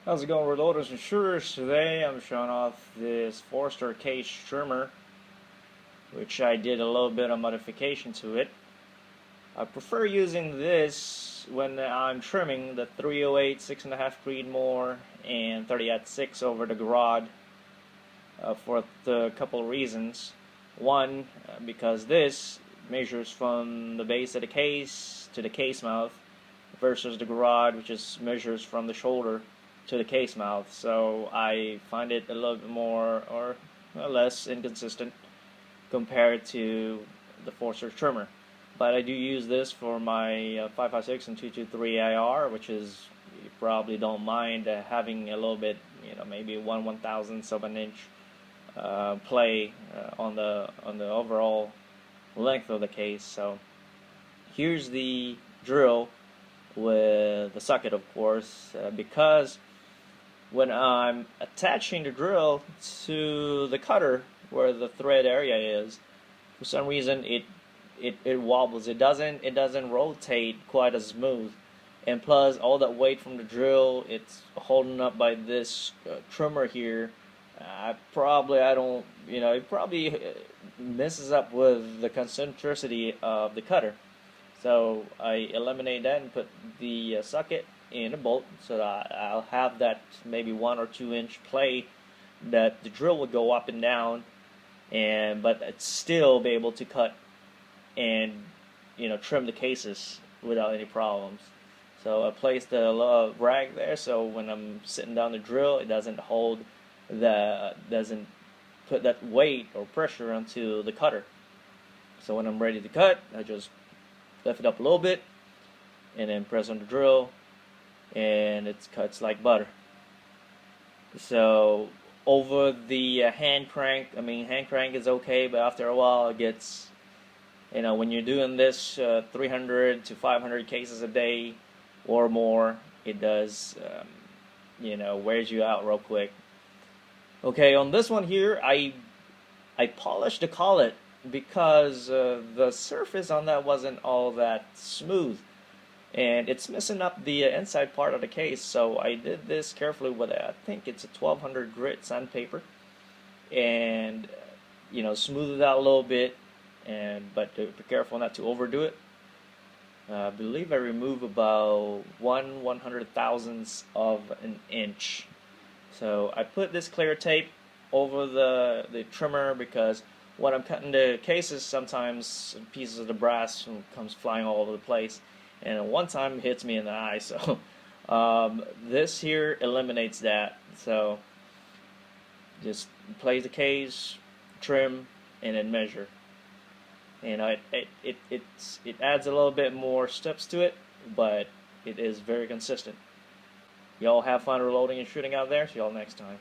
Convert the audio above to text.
How's it going, reloaders and shooters? Today I'm showing off this Forster case trimmer, which I did a little bit of modification to it. I prefer using this when I'm trimming the 308 6.5 Creedmoor and 30-6 over the Garrod for a couple of reasons. One, because this measures from the base of the case to the case mouth versus the Garrod, which is measures from the shoulder to the case mouth, so I find it a little bit more or less inconsistent compared to the Forster trimmer. But I do use this for my 5.56 and 223 IR, which is, you probably don't mind having a little bit, maybe 1/1000th of an inch play on the overall length of the case. So here's the drill with the socket, of course, because when I'm attaching the drill to the cutter where the thread area is, for some reason it wobbles. It doesn't rotate quite as smooth, and plus all that weight from the drill, it's holding up by this trimmer here. I don't, it probably messes up with the concentricity of the cutter. So I eliminate that and put the socket in a bolt, so that I'll have that maybe 1 or 2 inch play that the drill will go up and down, but it's still be able to cut and trim the cases without any problems. So I placed the rag there, so when I'm sitting down the drill, it doesn't put that weight or pressure onto the cutter. So when I'm ready to cut, I just lift it up a little bit and then press on the drill, and it cuts like butter. So over the hand crank, hand crank is okay, but after a while it gets, when you're doing this 300 to 500 cases a day or more, it does, wears you out real quick. Okay, on this one here, I polished the collet because the surface on that wasn't all that smooth, and it's missing up the inside part of the case. So I did this carefully with I think it's a 1200 grit sandpaper, and smooth it out a little bit, but be careful not to overdo it. I believe I remove about 1/100,000th of an inch. So I put this clear tape over the trimmer because when I'm cutting the cases, sometimes pieces of the brass comes flying all over the place, and one time it hits me in the eye. So this here eliminates that. So just place the case, trim, and then measure. It adds a little bit more steps to it, but it is very consistent. Y'all have fun reloading and shooting out there. See y'all next time.